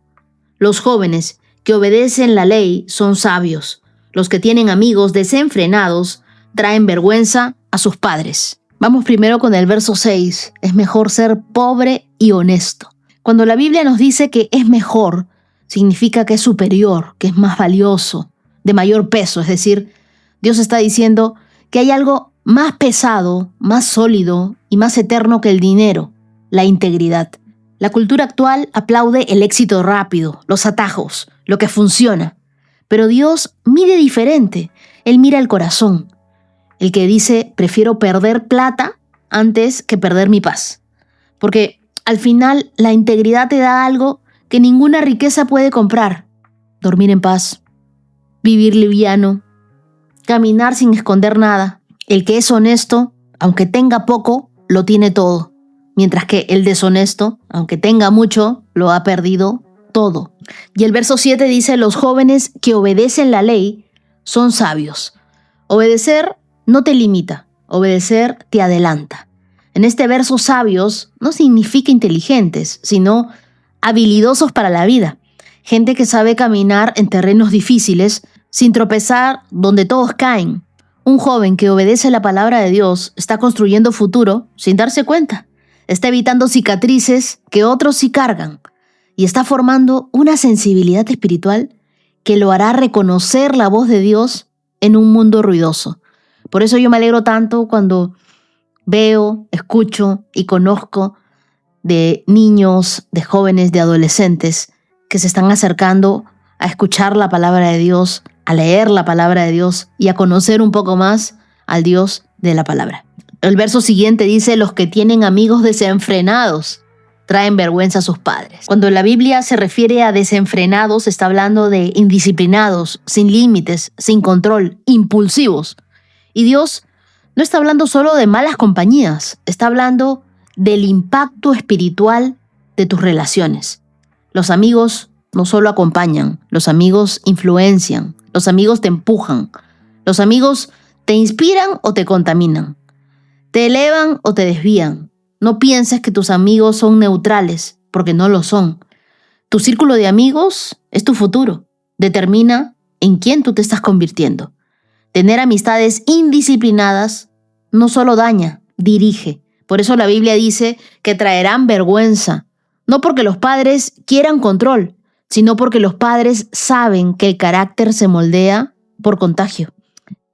B: Los jóvenes que obedecen la ley son sabios. Los que tienen amigos desenfrenados traen vergüenza a sus padres. Vamos primero con el verso 6. Es mejor ser pobre y honesto. Cuando la Biblia nos dice que es mejor, significa que es superior, que es más valioso, de mayor peso. Es decir, Dios está diciendo que hay algo más pesado, más sólido y más eterno que el dinero, la integridad. La cultura actual aplaude el éxito rápido, los atajos, lo que funciona. Pero Dios mide diferente. Él mira el corazón. El que dice, prefiero perder plata antes que perder mi paz. Porque al final la integridad te da algo que ninguna riqueza puede comprar. Dormir en paz, vivir liviano, caminar sin esconder nada. El que es honesto, aunque tenga poco, lo tiene todo. Mientras que el deshonesto, aunque tenga mucho, lo ha perdido todo. Y el verso 7 dice, los jóvenes que obedecen la ley son sabios. Obedecer no te limita, obedecer te adelanta. En este verso sabios no significa inteligentes, sino habilidosos para la vida. Gente que sabe caminar en terrenos difíciles sin tropezar donde todos caen. Un joven que obedece la palabra de Dios está construyendo futuro sin darse cuenta. Está evitando cicatrices que otros sí cargan y está formando una sensibilidad espiritual que lo hará reconocer la voz de Dios en un mundo ruidoso. Por eso yo me alegro tanto cuando veo, escucho y conozco de niños, de jóvenes, de adolescentes que se están acercando a escuchar la palabra de Dios, a leer la palabra de Dios y a conocer un poco más al Dios de la palabra. El verso siguiente dice, los que tienen amigos desenfrenados traen vergüenza a sus padres. Cuando la Biblia se refiere a desenfrenados, está hablando de indisciplinados, sin límites, sin control, impulsivos. Y Dios no está hablando solo de malas compañías, está hablando del impacto espiritual de tus relaciones. Los amigos no solo acompañan, los amigos influencian, los amigos te empujan, los amigos te inspiran o te contaminan, te elevan o te desvían. No pienses que tus amigos son neutrales, porque no lo son. Tu círculo de amigos es tu futuro. Determina en quién tú te estás convirtiendo. Tener amistades indisciplinadas no solo daña, dirige. Por eso la Biblia dice que traerán vergüenza. No porque los padres quieran control, sino porque los padres saben que el carácter se moldea por contagio.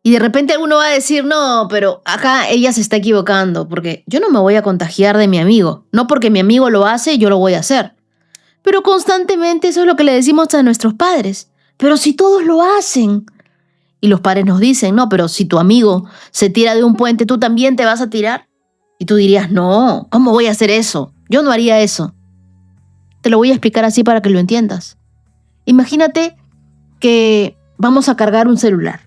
B: Y de repente alguno va a decir, no, pero acá ella se está equivocando, porque yo no me voy a contagiar de mi amigo. No porque mi amigo lo hace, yo lo voy a hacer. Pero constantemente eso es lo que le decimos a nuestros padres. Pero si todos lo hacen. Y los padres nos dicen, no, pero si tu amigo se tira de un puente, ¿tú también te vas a tirar? Y tú dirías, no, ¿cómo voy a hacer eso? Yo no haría eso. Te lo voy a explicar así para que lo entiendas. Imagínate que vamos a cargar un celular.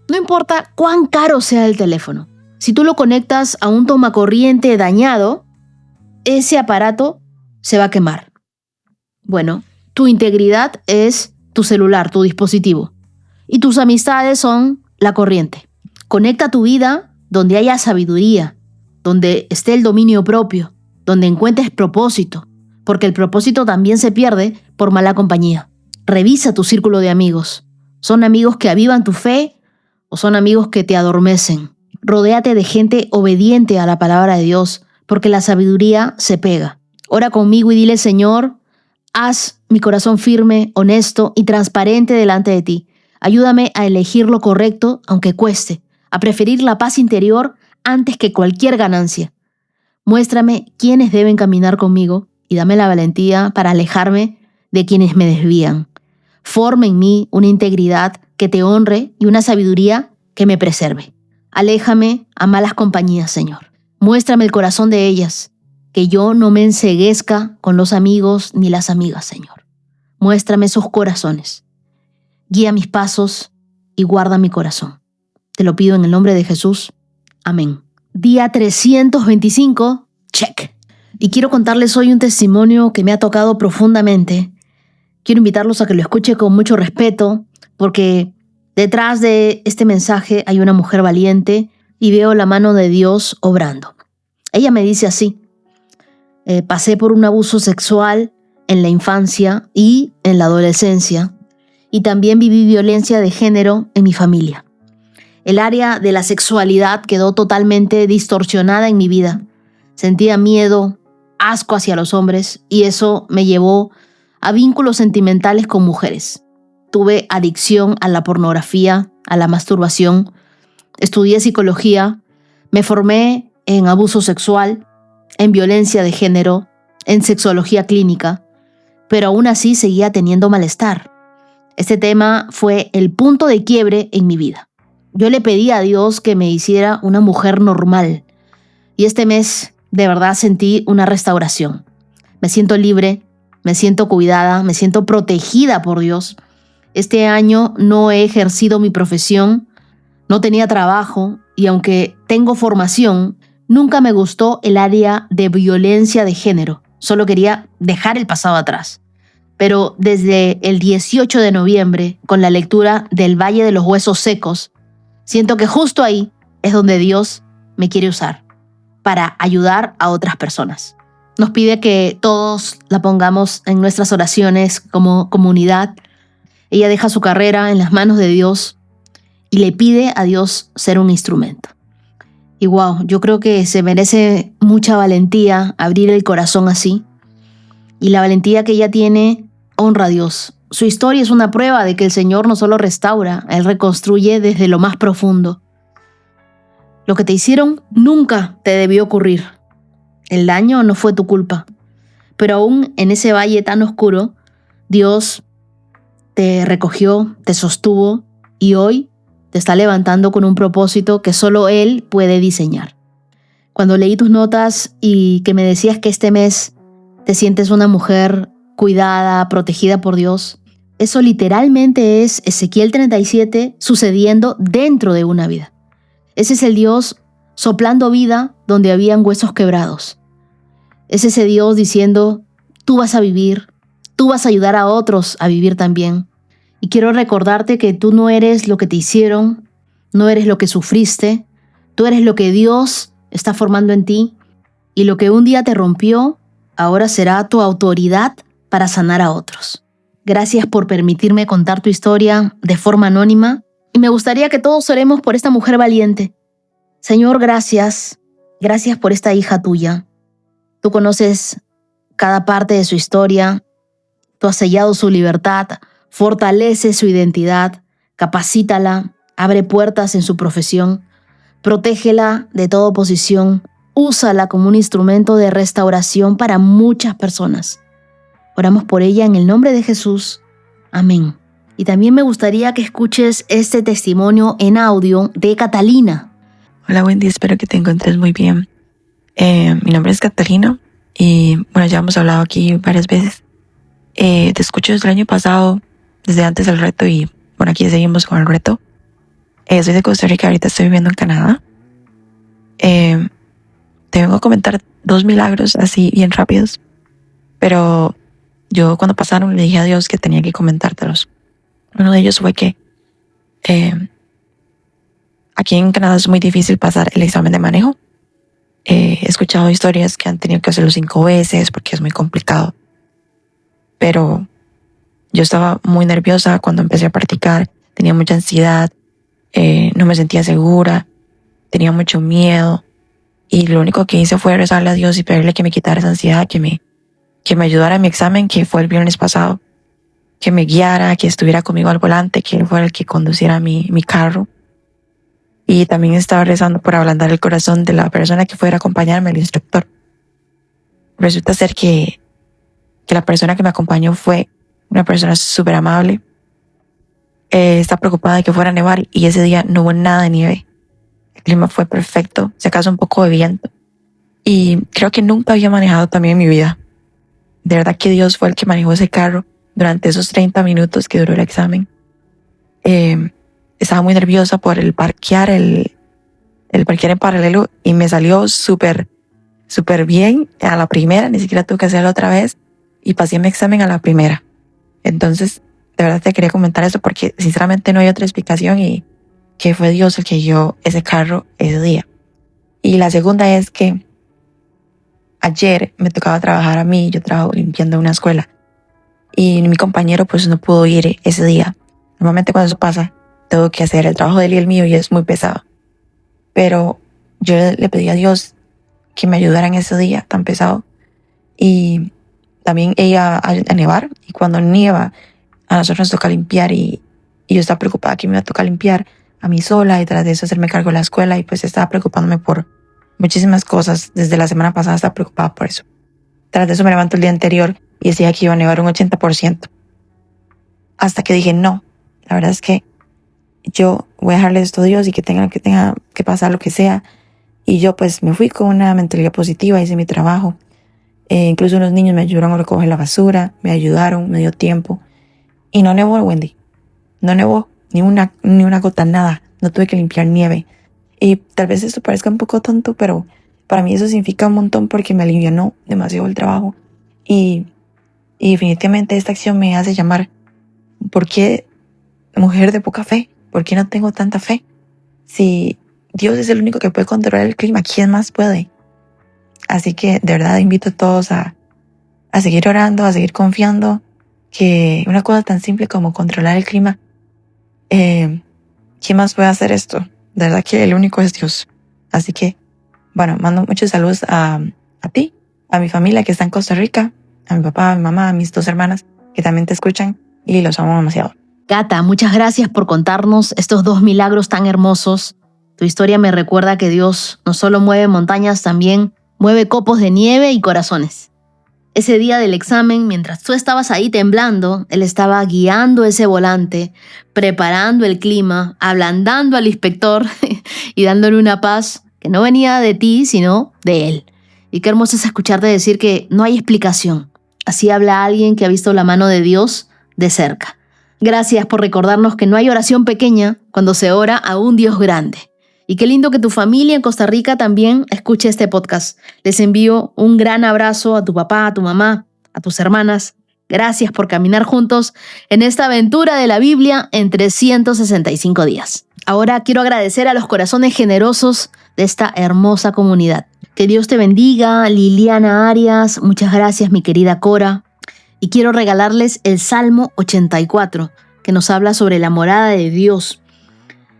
B: No importa cuán caro sea el teléfono. Si tú lo conectas a un tomacorriente dañado, ese aparato se va a quemar. Bueno, tu integridad es tu celular, tu dispositivo. Y tus amistades son la corriente. Conecta tu vida donde haya sabiduría, donde esté el dominio propio, donde encuentres propósito, porque el propósito también se pierde por mala compañía. Revisa tu círculo de amigos. ¿Son amigos que avivan tu fe o son amigos que te adormecen? Rodéate de gente obediente a la palabra de Dios, porque la sabiduría se pega. Ora conmigo y dile, Señor, haz mi corazón firme, honesto y transparente delante de ti. Ayúdame a elegir lo correcto, aunque cueste, a preferir la paz interior antes que cualquier ganancia. Muéstrame quiénes deben caminar conmigo y dame la valentía para alejarme de quienes me desvían. Forma en mí una integridad que te honre y una sabiduría que me preserve. Aléjame a malas compañías, Señor. Muéstrame el corazón de ellas, que yo no me enceguezca con los amigos ni las amigas, Señor. Muéstrame esos corazones. Guía mis pasos y guarda mi corazón. Te lo pido en el nombre de Jesús. Amén. Día 325, check. Y quiero contarles hoy un testimonio que me ha tocado profundamente. Quiero invitarlos a que lo escuchen con mucho respeto, porque detrás de este mensaje hay una mujer valiente y veo la mano de Dios obrando. Ella me dice así: pasé por un abuso sexual en la infancia y en la adolescencia, y también viví violencia de género en mi familia. El área de la sexualidad quedó totalmente distorsionada en mi vida. Sentía miedo, asco hacia los hombres, y eso me llevó a vínculos sentimentales con mujeres. Tuve adicción a la pornografía, a la masturbación. Estudié psicología, me formé en abuso sexual, en violencia de género, en sexología clínica, pero aún así seguía teniendo malestar. Este tema fue el punto de quiebre en mi vida. Yo le pedí a Dios que me hiciera una mujer normal, y este mes de verdad sentí una restauración. Me siento libre, me siento cuidada, me siento protegida por Dios. Este año no he ejercido mi profesión, no tenía trabajo, y aunque tengo formación, nunca me gustó el área de violencia de género. Solo quería dejar el pasado atrás. Pero desde el 18 de noviembre, con la lectura del Valle de los Huesos Secos, siento que justo ahí es donde Dios me quiere usar para ayudar a otras personas. Nos pide que todos la pongamos en nuestras oraciones como comunidad. Ella deja su carrera en las manos de Dios y le pide a Dios ser un instrumento. Y wow, yo creo que se merece mucha valentía abrir el corazón así. Y la valentía que ella tiene honra a Dios. Su historia es una prueba de que el Señor no solo restaura, Él reconstruye desde lo más profundo. Lo que te hicieron nunca te debió ocurrir. El daño no fue tu culpa. Pero aún en ese valle tan oscuro, Dios te recogió, te sostuvo y hoy te está levantando con un propósito que solo Él puede diseñar. Cuando leí tus notas y que me decías que este mes te sientes una mujer cuidada, protegida por Dios, eso literalmente es Ezequiel 37 sucediendo dentro de una vida. Ese es el Dios soplando vida donde habían huesos quebrados. Es ese Dios diciendo, tú vas a vivir, tú vas a ayudar a otros a vivir también. Y quiero recordarte que tú no eres lo que te hicieron, no eres lo que sufriste, tú eres lo que Dios está formando en ti, y lo que un día te rompió, ahora será tu autoridad para sanar a otros. Gracias por permitirme contar tu historia de forma anónima, y me gustaría que todos oremos por esta mujer valiente. Señor, gracias por esta hija tuya. Tú conoces cada parte de su historia, tú has sellado su libertad, fortalece su identidad, capacítala, abre puertas en su profesión, protégela de toda oposición, úsala como un instrumento de restauración para muchas personas. Oramos por ella en el nombre de Jesús. Amén. Y también me gustaría que escuches este testimonio en audio de Catalina.
C: Hola Wendy, espero que te encuentres muy bien. Mi nombre es Catalina y bueno, ya hemos hablado aquí varias veces. Te escucho desde el año pasado, desde antes del reto, y bueno, aquí seguimos con el reto. Soy de Costa Rica, ahorita estoy viviendo en Canadá. Te vengo a comentar 2 milagros así bien rápidos, pero yo cuando pasaron le dije a Dios que tenía que comentártelos. Uno de ellos fue que aquí en Canadá es muy difícil pasar el examen de manejo. He escuchado historias que han tenido que hacerlo 5 veces porque es muy complicado. Pero yo estaba muy nerviosa cuando empecé a practicar, tenía mucha ansiedad, no me sentía segura, tenía mucho miedo. Y lo único que hice fue rezarle a Dios y pedirle que me quitara esa ansiedad, que me ayudara en mi examen, que fue el viernes pasado, que me guiara, que estuviera conmigo al volante, que él fuera el que conduciera mi carro. Y también estaba rezando por ablandar el corazón de la persona que fuera a acompañarme, el instructor. Resulta ser que la persona que me acompañó fue una persona súper amable. Está preocupada de que fuera a nevar y ese día no hubo nada de nieve. El clima fue perfecto, si acaso un poco de viento. Y creo que nunca había manejado también en mi vida. De verdad que Dios fue el que manejó ese carro durante esos 30 minutos que duró el examen. Estaba muy nerviosa por el parquear en paralelo y me salió súper bien a la primera, ni siquiera tuve que hacerlo otra vez y pasé mi examen a la primera. Entonces, de verdad te quería comentar eso porque sinceramente no hay otra explicación y que fue Dios el que guió ese carro ese día. Y la segunda es que ayer me tocaba trabajar a mí, yo trabajo limpiando una escuela y mi compañero pues no pudo ir ese día. Normalmente cuando eso pasa, tengo que hacer el trabajo de él y el mío y es muy pesado. Pero yo le pedí a Dios que me ayudara en ese día tan pesado. Y también ella a nevar. Y cuando nieva, a nosotros nos toca limpiar. Y yo estaba preocupada que me iba a tocar limpiar a mí sola. Y tras de eso hacerme cargo de la escuela. Y pues estaba preocupándome por muchísimas cosas. Desde la semana pasada estaba preocupada por eso. Tras de eso me levanto el día anterior y decía que iba a nevar un 80%. Hasta que dije, no, la verdad es que yo voy a dejarle esto a Dios y que tenga que pasar lo que sea. Y yo pues me fui con una mentalidad positiva, hice mi trabajo. Incluso los niños me ayudaron a recoger la basura, me ayudaron, me dio tiempo. Y no nevó, Wendy. No nevó, ni una gota, nada. No tuve que limpiar nieve. Y tal vez esto parezca un poco tonto, pero para mí eso significa un montón porque me alivianó demasiado el trabajo. Y definitivamente esta acción me hace llamar, ¿por qué mujer de poca fe? ¿Por qué no tengo tanta fe? Si Dios es el único que puede controlar el clima, ¿quién más puede? Así que de verdad invito a todos a seguir orando, a seguir confiando que una cosa tan simple como controlar el clima, ¿quién más puede hacer esto? De verdad que el único es Dios. Así que, bueno, mando muchos saludos a ti, a mi familia que está en Costa Rica, a mi papá, a mi mamá, a mis 2 hermanas que también te escuchan y los amo demasiado.
B: Cata, muchas gracias por contarnos estos 2 milagros tan hermosos. Tu historia me recuerda que Dios no solo mueve montañas, también mueve copos de nieve y corazones. Ese día del examen, mientras tú estabas ahí temblando, Él estaba guiando ese volante, preparando el clima, ablandando al inspector y dándole una paz que no venía de ti, sino de Él. Y qué hermoso es escucharte decir que no hay explicación. Así habla alguien que ha visto la mano de Dios de cerca. Gracias por recordarnos que no hay oración pequeña cuando se ora a un Dios grande. Y qué lindo que tu familia en Costa Rica también escuche este podcast. Les envío un gran abrazo a tu papá, a tu mamá, a tus hermanas. Gracias por caminar juntos en esta aventura de la Biblia en 365 días. Ahora quiero agradecer a los corazones generosos de esta hermosa comunidad. Que Dios te bendiga, Liliana Arias. Muchas gracias, mi querida Cora. Y quiero regalarles el Salmo 84, que nos habla sobre la morada de Dios.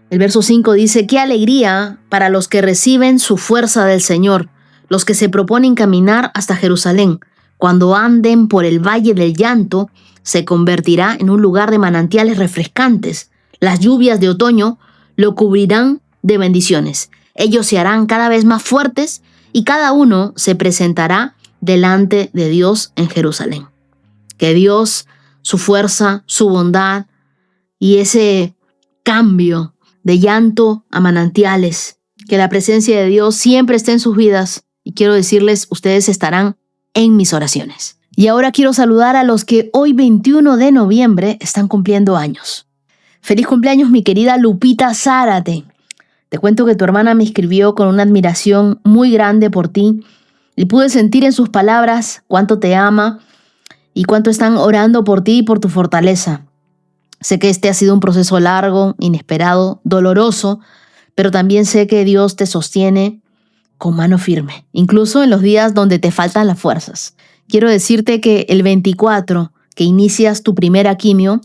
B: El verso 5 dice: ¡qué alegría para los que reciben su fuerza del Señor, los que se proponen caminar hasta Jerusalén! Cuando anden por el valle del llanto, se convertirá en un lugar de manantiales refrescantes. Las lluvias de otoño lo cubrirán de bendiciones. Ellos se harán cada vez más fuertes y cada uno se presentará delante de Dios en Jerusalén. Que Dios, su fuerza, su bondad y ese cambio de llanto a manantiales, que la presencia de Dios siempre esté en sus vidas. Y quiero decirles, ustedes estarán en mis oraciones. Y ahora quiero saludar a los que hoy 21 de noviembre están cumpliendo años. Feliz cumpleaños, mi querida Lupita Zárate. Te cuento que tu hermana me escribió con una admiración muy grande por ti y pude sentir en sus palabras cuánto te ama y cuánto están orando por ti y por tu fortaleza. Sé que este ha sido un proceso largo, inesperado, doloroso, pero también sé que Dios te sostiene con mano firme, incluso en los días donde te faltan las fuerzas. Quiero decirte que el 24, que inicias tu primera quimio,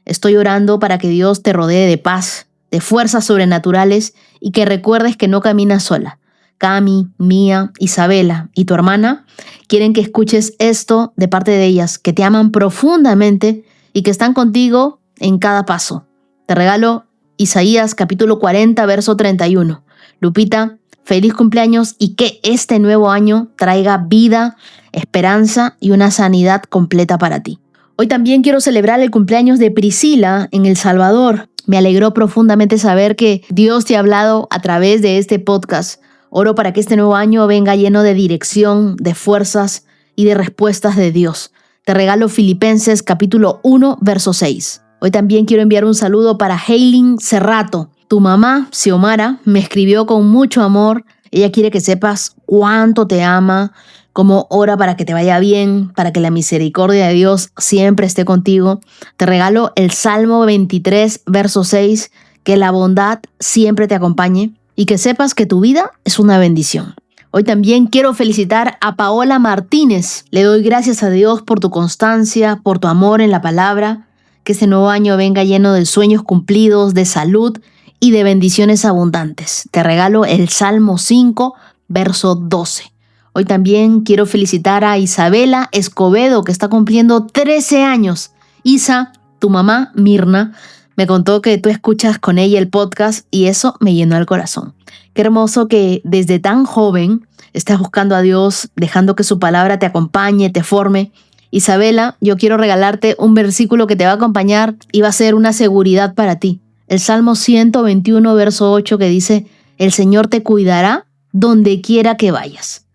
B: estoy orando para que Dios te rodee de paz, de fuerzas sobrenaturales y que recuerdes que no caminas sola. Cami, Mía, Isabela y tu hermana quieren que escuches esto de parte de ellas, que te aman profundamente y que están contigo en cada paso. Te regalo Isaías capítulo 40, verso 31. Lupita, feliz cumpleaños y que este nuevo año traiga vida, esperanza y una sanidad completa para ti. Hoy también quiero celebrar el cumpleaños de Priscila en El Salvador. Me alegró profundamente saber que Dios te ha hablado a través de este podcast. Oro para que este nuevo año venga lleno de dirección, de fuerzas y de respuestas de Dios. Te regalo Filipenses capítulo 1, verso 6. Hoy también quiero enviar un saludo para Haylin Cerrato. Tu mamá, Xiomara, me escribió con mucho amor. Ella quiere que sepas cuánto te ama, cómo ora para que te vaya bien, para que la misericordia de Dios siempre esté contigo. Te regalo el Salmo 23, verso 6, que la bondad siempre te acompañe y que sepas que tu vida es una bendición. Hoy también quiero felicitar a Paola Martínez. Le doy gracias a Dios por tu constancia, por tu amor en la palabra. Que este nuevo año venga lleno de sueños cumplidos, de salud y de bendiciones abundantes. Te regalo el Salmo 5, verso 12. Hoy también quiero felicitar a Isabela Escobedo, que está cumpliendo 13 años. Isa, tu mamá, Mirna, me contó que tú escuchas con ella el podcast y eso me llenó el corazón. Qué hermoso que desde tan joven estés buscando a Dios, dejando que su palabra te acompañe, te forme. Isabela, yo quiero regalarte un versículo que te va a acompañar y va a ser una seguridad para ti. El Salmo 121, verso 8, que dice: el Señor te cuidará donde quiera que vayas.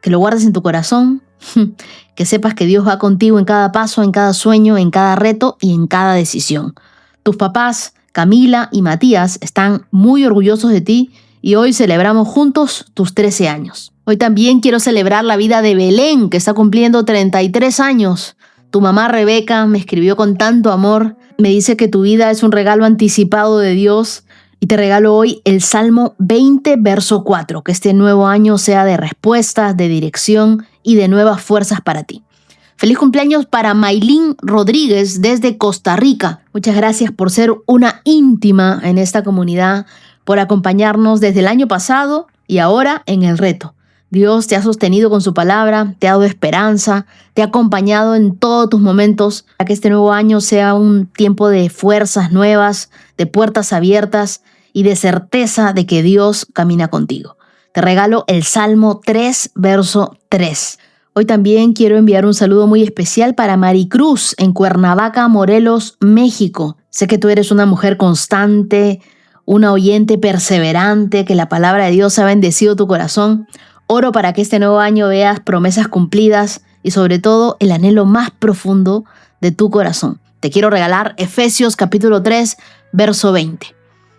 B: Que lo guardes en tu corazón, que sepas que Dios va contigo en cada paso, en cada sueño, en cada reto y en cada decisión. Tus papás, Camila y Matías, están muy orgullosos de ti y hoy celebramos juntos tus 13 años. Hoy también quiero celebrar la vida de Belén, que está cumpliendo 33 años. Tu mamá Rebeca me escribió con tanto amor. Me dice que tu vida es un regalo anticipado de Dios y te regalo hoy el Salmo 20, verso 4. Que este nuevo año sea de respuestas, de dirección y de nuevas fuerzas para ti. Feliz cumpleaños para Maylin Rodríguez desde Costa Rica. Muchas gracias por ser una íntima en esta comunidad, por acompañarnos desde el año pasado y ahora en el reto. Dios te ha sostenido con su palabra, te ha dado esperanza, te ha acompañado en todos tus momentos, para que este nuevo año sea un tiempo de fuerzas nuevas, de puertas abiertas y de certeza de que Dios camina contigo. Te regalo el Salmo 3, verso 3. Hoy también quiero enviar un saludo muy especial para Maricruz en Cuernavaca, Morelos, México. Sé que tú eres una mujer constante, una oyente perseverante, que la palabra de Dios ha bendecido tu corazón. Oro para que este nuevo año veas promesas cumplidas y sobre todo el anhelo más profundo de tu corazón. Te quiero regalar Efesios capítulo 3, verso 20.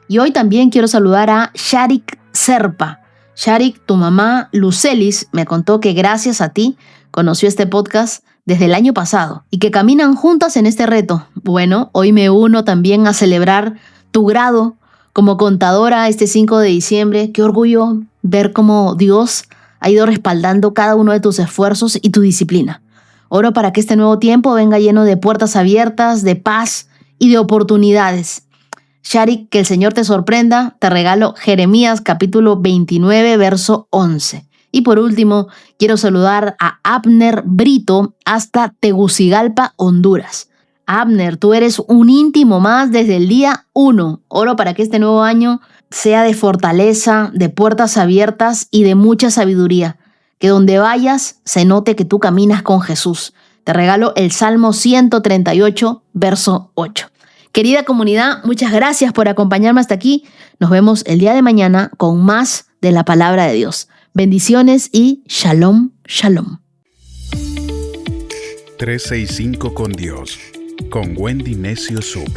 B: Y hoy también quiero saludar a Sharik Serpa. Sharik, tu mamá Lucelis me contó que gracias a ti conoció este podcast desde el año pasado y que caminan juntas en este reto. Bueno, hoy me uno también a celebrar tu grado como contadora este 5 de diciembre. Qué orgullo ver cómo Dios ha ido respaldando cada uno de tus esfuerzos y tu disciplina. Oro para que este nuevo tiempo venga lleno de puertas abiertas, de paz y de oportunidades. Shari, que el Señor te sorprenda. Te regalo Jeremías capítulo 29, verso 11. Y por último, quiero saludar a Abner Brito hasta Tegucigalpa, Honduras. Abner, tú eres un íntimo más desde el día 1. Oro para que este nuevo año sea de fortaleza, de puertas abiertas y de mucha sabiduría. Que donde vayas se note que tú caminas con Jesús. Te regalo el Salmo 138, verso 8. Querida comunidad, muchas gracias por acompañarme hasta aquí. Nos vemos el día de mañana con más de la palabra de Dios. Bendiciones y shalom, shalom.
A: 365 con Dios, con Wendy Necio Sub.